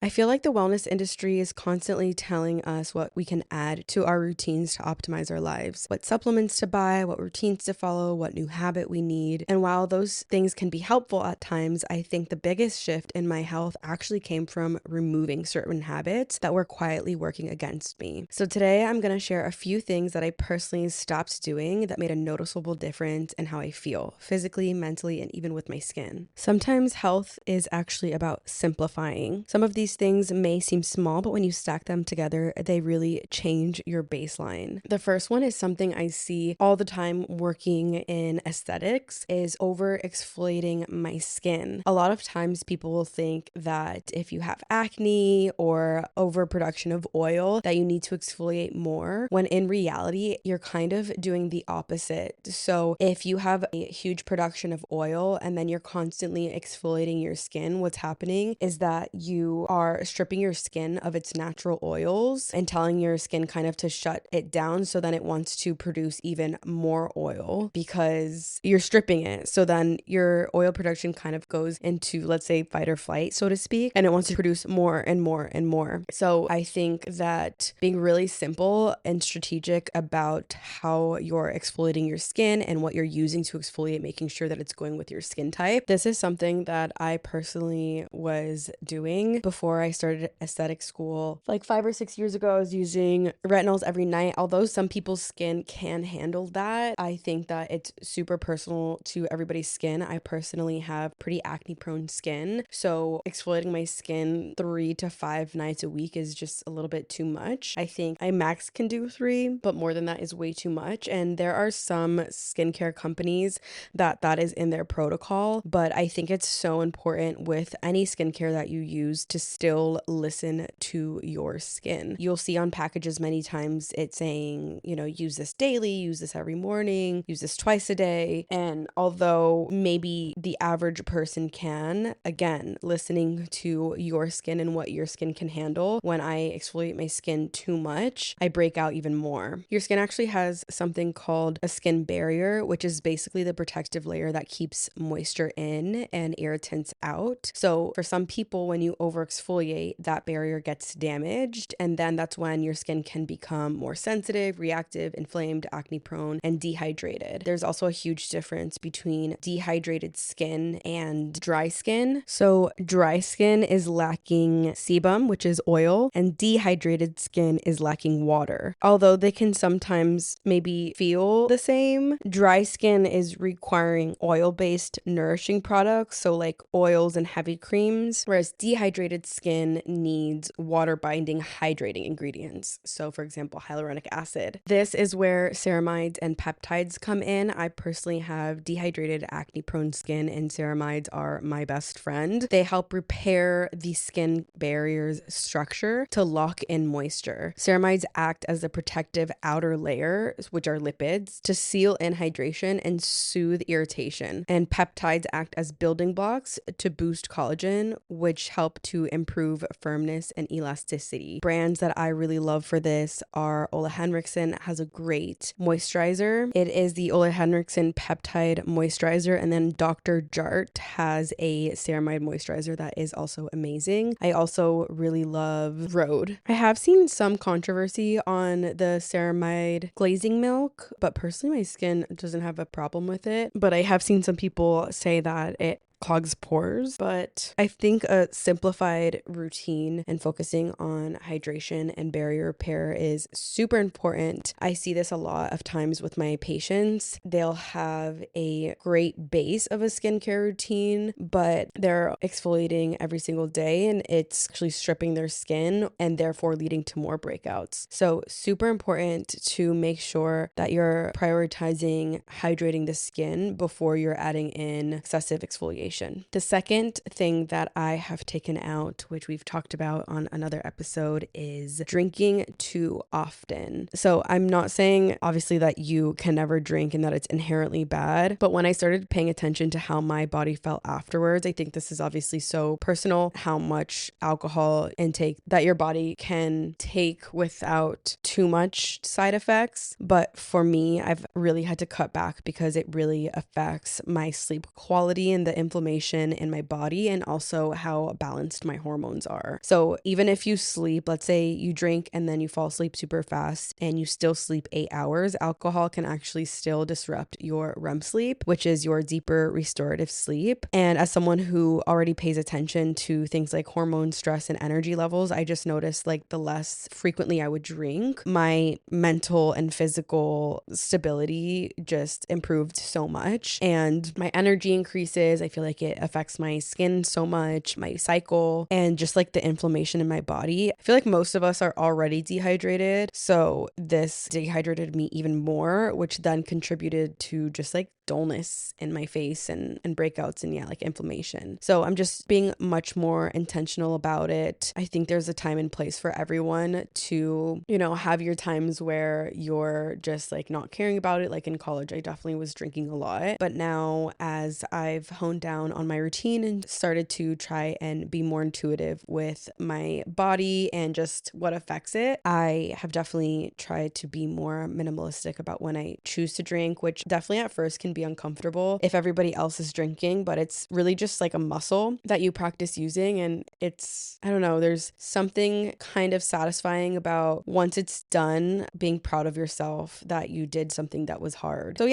I feel like the wellness industry is constantly telling us what we can add to our routines to optimize our lives, what supplements to buy, what routines to follow, what new habit we need. And while those things can be helpful at times, I think the biggest shift in my health actually came from removing certain habits that were quietly working against me. So today I'm going to share a few things that I personally stopped doing that made a noticeable difference in how I feel physically, mentally, and even with my skin. Sometimes health is actually about simplifying. Some of these things may seem small, but when you stack them together, they really change your baseline. The first one is something I see all the time working in aesthetics is over exfoliating my skin. A lot of times people will think that if you have acne or overproduction of oil, that you need to exfoliate more, when in reality, you're kind of doing the opposite. So if you have a huge production of oil and then you're constantly exfoliating your skin, what's happening is that you are stripping your skin of its natural oils and telling your skin kind of to shut it down, so then it wants to produce even more oil because you're stripping it. So then your oil production kind of goes into, let's say, fight or flight, so to speak, and it wants to produce more and more and more. So I think that being really simple and strategic about how you're exfoliating your skin and what you're using to exfoliate, making sure that it's going with your skin type. This is something that I personally was doing before I started aesthetic school. Like 5 or 6 years ago, I was using retinols every night. Although some people's skin can handle that, I think that it's super personal to everybody's skin. I personally have pretty acne prone skin, so exfoliating my skin 3 to 5 nights a week is just a little bit too much. I think I max can do 3, but more than that is way too much. And there are some skincare companies that is in their protocol, but I think it's so important with any skincare that you use to still listen to your skin. You'll see on packages many times it's saying, use this daily, use this every morning, use this twice a day. And although maybe the average person can, again, listening to your skin and what your skin can handle, when I exfoliate my skin too much, I break out even more. Your skin actually has something called a skin barrier, which is basically the protective layer that keeps moisture in and irritants out. So for some people, when you over exfoliate, that barrier gets damaged, and then that's when your skin can become more sensitive, reactive, inflamed, acne prone, and dehydrated. There's also a huge difference between dehydrated skin and dry skin. So dry skin is lacking sebum, which is oil, and dehydrated skin is lacking water. Although they can sometimes maybe feel the same, dry skin is requiring oil-based nourishing products, so like oils and heavy creams, whereas dehydrated skin needs water-binding hydrating ingredients. So for example, hyaluronic acid. This is where ceramides and peptides come in. I personally have dehydrated acne-prone skin, and ceramides are my best friend. They help repair the skin barrier's structure to lock in moisture. Ceramides act as a protective outer layer, which are lipids, to seal in hydration and soothe irritation. And peptides act as building blocks to boost collagen, which help to improve firmness and elasticity. Brands that I really love for this are Ole Henriksen has a great moisturizer. It is the Ole Henriksen peptide moisturizer, and then Dr. Jart has a ceramide moisturizer that is also amazing. I also really love Rhode. I have seen some controversy on the ceramide glazing milk, but personally my skin doesn't have a problem with it. But I have seen some people say that it clogs pores, but I think a simplified routine and focusing on hydration and barrier repair is super important. I see this a lot of times with my patients. They'll have a great base of a skincare routine, but they're exfoliating every single day and it's actually stripping their skin and therefore leading to more breakouts. So super important to make sure that you're prioritizing hydrating the skin before you're adding in excessive exfoliation. The second thing that I have taken out, which we've talked about on another episode, is drinking too often. So I'm not saying obviously that you can never drink and that it's inherently bad, but when I started paying attention to how my body felt afterwards, I think this is obviously so personal, how much alcohol intake that your body can take without too much side effects. But for me, I've really had to cut back because it really affects my sleep quality and the inflammation inflammation in my body and also how balanced my hormones are. So even if you sleep, let's say you drink and then you fall asleep super fast and you still sleep 8 hours, alcohol can actually still disrupt your REM sleep, which is your deeper restorative sleep. And as someone who already pays attention to things like hormone stress and energy levels, I just noticed like the less frequently I would drink, my mental and physical stability just improved so much. And my energy increases. I feel like it affects my skin so much, my cycle, and just like the inflammation in my body. I feel like most of us are already dehydrated. So this dehydrated me even more, which then contributed to just like dullness in my face and breakouts and like inflammation. So I'm just being much more intentional about it. I think there's a time and place for everyone to, have your times where you're just like not caring about it. Like in college, I definitely was drinking a lot. But now as I've honed down on my routine and started to try and be more intuitive with my body and just what affects it, I have definitely tried to be more minimalistic about when I choose to drink, which definitely at first can be uncomfortable if everybody else is drinking, but it's really just like a muscle that you practice using. And I don't know, there's something kind of satisfying about once it's done, being proud of yourself that you did something that was hard. So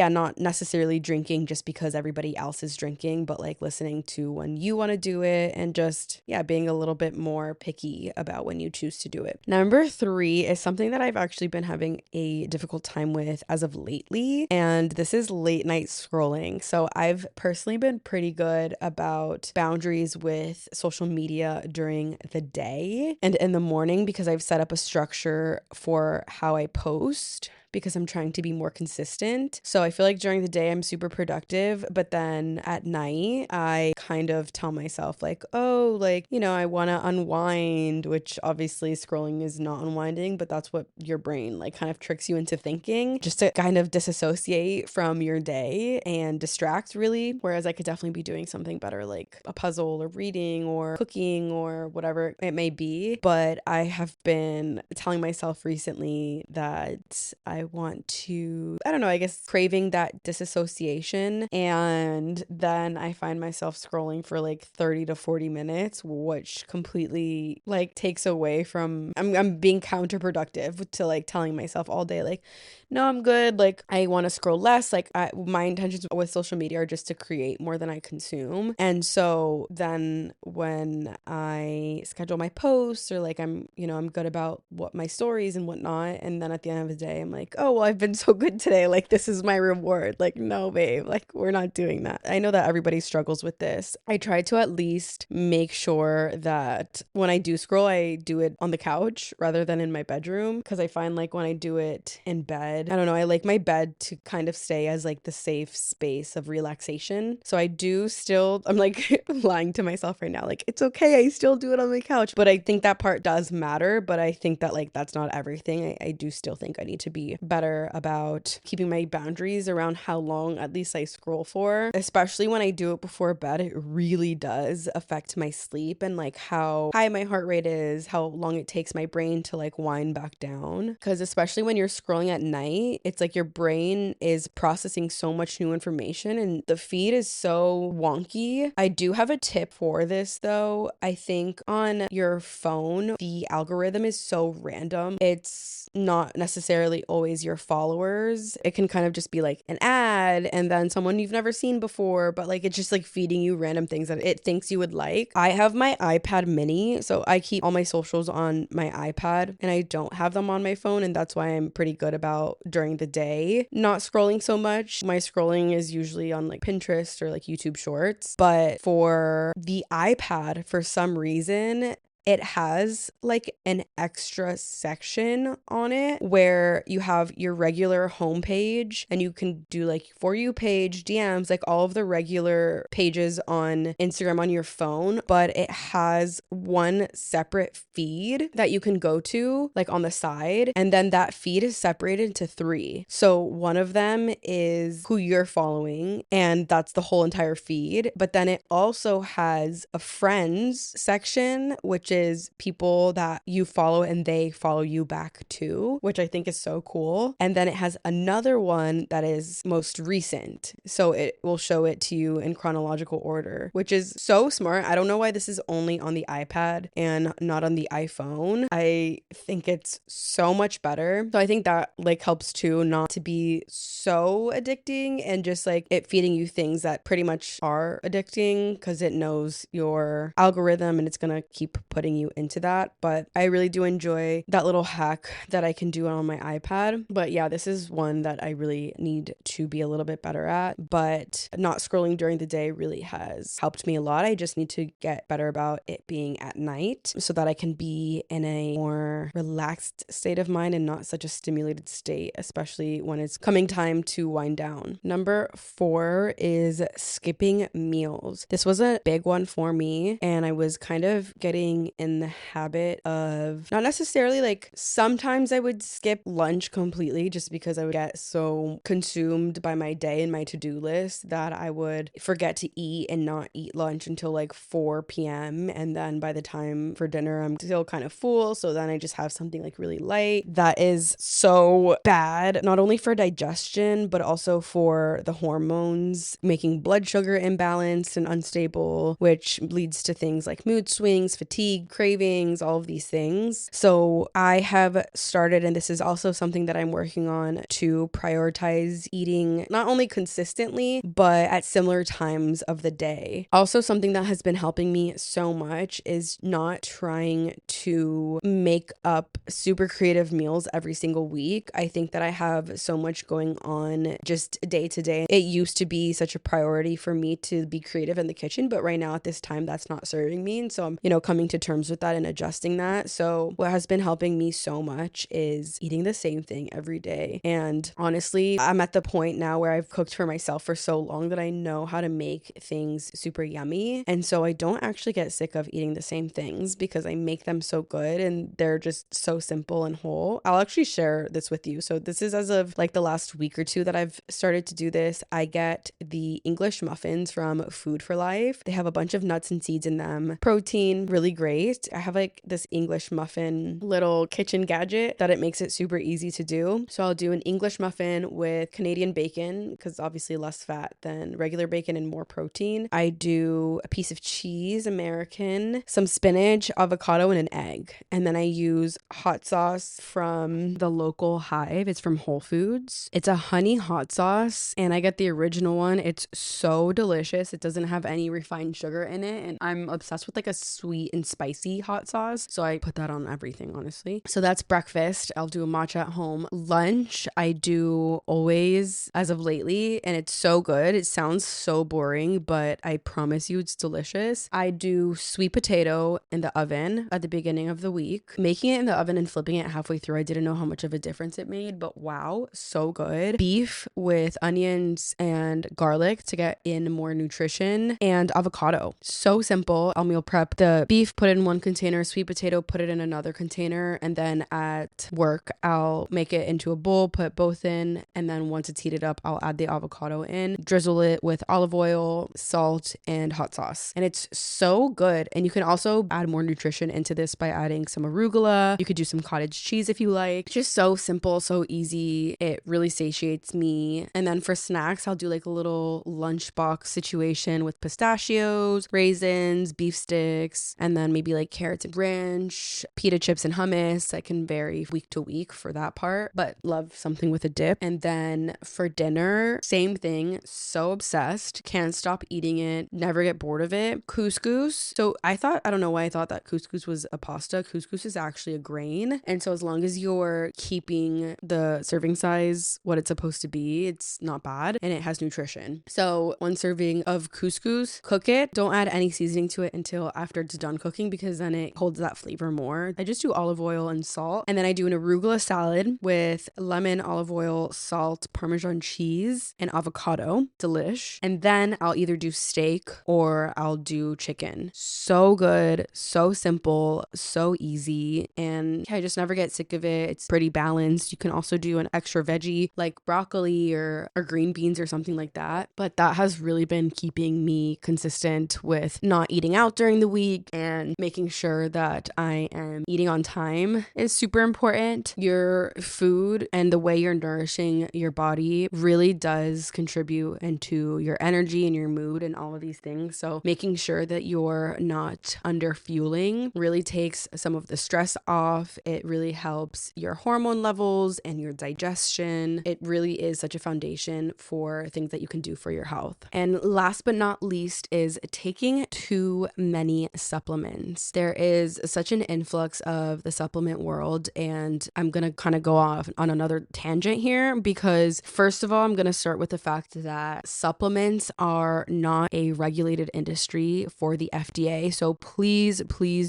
not necessarily drinking just because everybody else is drinking, but like listening to when you want to do it and just, being a little bit more picky about when you choose to do it. Number 3 is something that I've actually been having a difficult time with as of lately, and this is late night scrolling. So I've personally been pretty good about boundaries with social media during the day and in the morning because I've set up a structure for how I post, because I'm trying to be more consistent. So I feel like during the day I'm super productive, but then at night I kind of tell myself like, oh, like, I want to unwind, which obviously scrolling is not unwinding, but that's what your brain like kind of tricks you into thinking, just to kind of disassociate from your day and distract really. Whereas I could definitely be doing something better, like a puzzle or reading or cooking or whatever it may be. But I have been telling myself recently that I want to, I don't know, I guess craving that disassociation. And then I find myself scrolling for like 30 to 40 minutes, which completely like takes away from, I'm being counterproductive to like telling myself all day, like, no, I'm good. Like I want to scroll less. Like my intentions with social media are just to create more than I consume. And so then when I schedule my posts or like I'm good about what my stories and whatnot. And then at the end of the day, I'm like, oh, well, I've been so good today. Like this is my reward. Like, no, babe, like we're not doing that. I know that everybody struggles with this. I try to at least make sure that when I do scroll, I do it on the couch rather than in my bedroom. Cause I find like when I do it in bed, I don't know, I like my bed to kind of stay as like the safe space of relaxation. So I do still, I'm like lying to myself right now. Like, it's okay. I still do it on my couch, but I think that part does matter. But I think that like, that's not everything. I do still think I need to be better about keeping my boundaries around how long at least I scroll for, especially when I do it before bed. It really does affect my sleep and like how high my heart rate is, how long it takes my brain to like wind back down. Because especially when you're scrolling at night, it's like your brain is processing so much new information and the feed is so wonky. I do have a tip for this though. I think on your phone, the algorithm is so random. It's not necessarily always your followers. It can kind of just be like an ad and then someone you've never seen before, but like it's just like feeding you random things that it thinks you would like. I have my iPad mini, so I keep all my socials on my iPad and I don't have them on my phone, and that's why I'm pretty good about during the day not scrolling so much. My scrolling is usually on like Pinterest or like YouTube Shorts, but for the iPad, for some reason, it has like an extra section on it where you have your regular homepage and you can do like For You page, DMs, like all of the regular pages on Instagram on your phone, but it has one separate feed that you can go to like on the side. And then that feed is separated into 3. So one of them is who you're following, and that's the whole entire feed. But then it also has a friends section, which is people that you follow and they follow you back too, which I think is so cool. And then it has another one that is most recent. So it will show it to you in chronological order, which is so smart. I don't know why this is only on the iPad and not on the iPhone. I think it's so much better. So I think that like helps too, not to be so addicting and just like it feeding you things that pretty much are addicting because it knows your algorithm and it's gonna keep putting you into that. But I really do enjoy that little hack that I can do on my iPad. But yeah, this is one that I really need to be a little bit better at, but not scrolling during the day really has helped me a lot. I just need to get better about it being at night so that I can be in a more relaxed state of mind and not such a stimulated state, especially when it's coming time to wind down. Number 4 is skipping meals. This was a big one for me, and I was kind of getting in the habit of not necessarily like sometimes I would skip lunch completely just because I would get so consumed by my day and my to-do list that I would forget to eat and not eat lunch until like 4 p.m. And then by the time for dinner, I'm still kind of full. So then I just have something like really light. That is so bad, not only for digestion, but also for the hormones, making blood sugar imbalanced and unstable, which leads to things like mood swings, fatigue, cravings, all of these things. So I have started, and this is also something that I'm working on, to prioritize eating not only consistently, but at similar times of the day. Also, something that has been helping me so much is not trying to make up super creative meals every single week. I think that I have so much going on just day to day. It used to be such a priority for me to be creative in the kitchen, but right now at this time that's not serving me. And so I'm, coming to terms with that and adjusting that. So what has been helping me so much is eating the same thing every day. And honestly, I'm at the point now where I've cooked for myself for so long that I know how to make things super yummy. And so I don't actually get sick of eating the same things because I make them so good and they're just so simple and whole. I'll actually share this with you. So this is as of like the last week or two that I've started to do this. I get the English muffins from Food for Life. They have a bunch of nuts and seeds in them. Protein, really great. I have like this English muffin little kitchen gadget that it makes it super easy to do. So I'll do an English muffin with Canadian bacon because obviously less fat than regular bacon and more protein. I do a piece of cheese, American, some spinach, avocado, and an egg. And then I use hot sauce from the local Hive. It's from Whole Foods. It's a honey hot sauce and I get the original one. It's so delicious. It doesn't have any refined sugar in it. And I'm obsessed with like a sweet and spicy hot sauce. So I put that on everything, honestly. So that's breakfast. I'll do a matcha at home. Lunch, I do always as of lately, and it's so good. It sounds so boring, but I promise you it's delicious. I do sweet potato in the oven at the beginning of the week. Making it in the oven and flipping it halfway through, I didn't know how much of a difference it made, but wow, so good. Beef with onions and garlic to get in more nutrition, and avocado. So simple. I'll meal prep the beef, put it in one container, sweet potato, put it in another container, and then at work, I'll make it into a bowl, put both in, and then once it's heated up, I'll add the avocado in, drizzle it with olive oil, salt, and hot sauce. And it's so good. And you can also add more nutrition into this by adding some arugula. You could do some cottage cheese if you like. Just so simple, so easy. It really satiates me. And then for snacks, I'll do like a little lunchbox situation with pistachios, raisins, beef sticks, and then maybe like carrots and ranch, pita chips and hummus. I can vary week to week for that part, but love something with a dip. And then for dinner, same thing. So obsessed. Can't stop eating it. Never get bored of it. Couscous. So I don't know why I thought that couscous was a pasta. Couscous is actually a grain. And so as long as you're keeping the serving size what it's supposed to be, it's not bad and it has nutrition. So one serving of couscous, cook it. Don't add any seasoning to it until after it's done cooking because then it holds that flavor more. I just do olive oil and salt. And then I do an arugula salad with lemon, olive oil, salt, Parmesan cheese, and avocado. Delish. And then I'll either do steak or I'll do chicken. So good, so simple, so easy. And I just never get sick of it. It's pretty balanced. You can also do an extra veggie like broccoli or green beans or something like that. But that has really been keeping me consistent with not eating out during the week and making sure that I am eating on time is super important. Your food and the way you're nourishing your body really does contribute into your energy and your mood and all of these things. So making sure that you're not under fueling really takes some of the stress off. It really helps your hormone levels and your digestion. It really is such a foundation for things that you can do for your health. And last but not least is taking too many supplements. There is such an influx of the supplement world, and I'm going to kind of go off on another tangent here because first of all, I'm going to start with the fact that supplements are not a regulated industry for the FDA. So please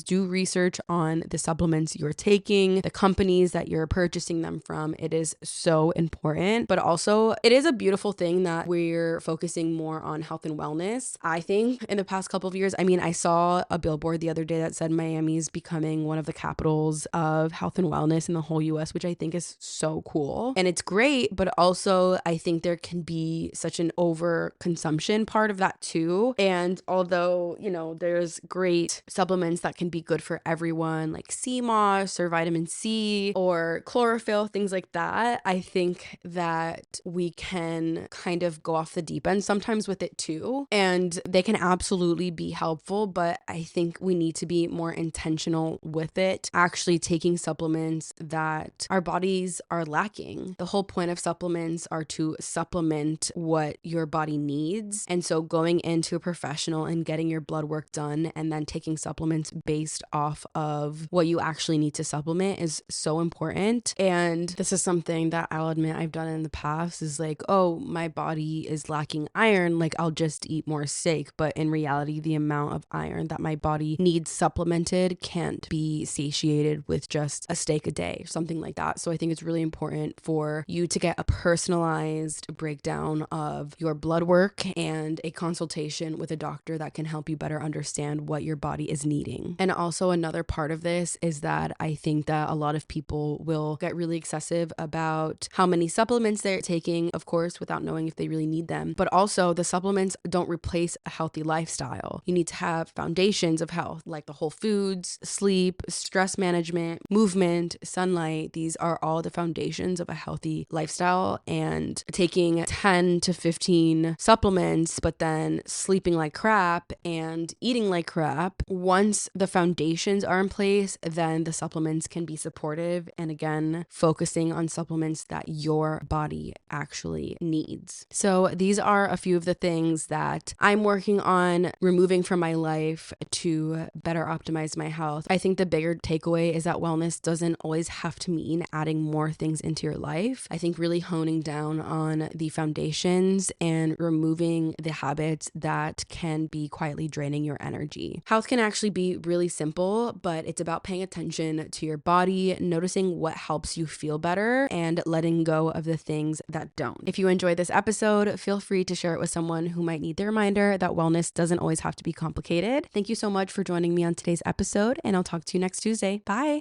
do research on the supplements you're taking, the companies that you're purchasing them from. It is so important, but also it is a beautiful thing that we're focusing more on health and wellness. I think in the past couple of years, I saw a billboard the other day that said Miami's becoming one of the capitals of health and wellness in the whole US, which I think is so cool. And it's great, but also I think there can be such an overconsumption part of that too. And although, there's great supplements that can be good for everyone, like sea moss or vitamin C or chlorophyll, things like that, I think that we can kind of go off the deep end sometimes with it too. And they can absolutely be helpful, but I think we need to be more intentional with it, actually taking supplements that our bodies are lacking. The whole point of supplements are to supplement what your body needs. And so going into a professional and getting your blood work done and then taking supplements based off of what you actually need to supplement is so important. And this is something that I'll admit I've done in the past is like, oh, my body is lacking iron, like I'll just eat more steak. But in reality, the amount of iron that my body needs supplemented can't be satiated with just a steak a day, something like that. So I think it's really important for you to get a personalized breakdown of your blood work and a consultation with a doctor that can help you better understand what your body is needing. And also another part of this is that I think that a lot of people will get really excessive about how many supplements they're taking, of course, without knowing if they really need them. But also the supplements don't replace a healthy lifestyle. You need to have foundations of health, like the whole foods, sleep, stress management, movement, sunlight. These are all the foundations of a healthy lifestyle. And taking 10 to 15 supplements, but then sleeping like crap and eating like crap, once the foundations are in place, then the supplements can be supportive. And again, focusing on supplements that your body actually needs. So these are a few of the things that I'm working on removing from my life to better optimize my health. I think the bigger takeaway is that wellness doesn't always have to mean adding more things into your life. I think really honing down on the foundations and removing the habits that can be quietly draining your energy. Health can actually be really simple, but it's about paying attention to your body, noticing what helps you feel better, and letting go of the things that don't. If you enjoyed this episode, feel free to share it with someone who might need the reminder that wellness doesn't always have to be complicated. Thank you so much for joining me on today's episode, and I'll talk to you next Tuesday. Bye.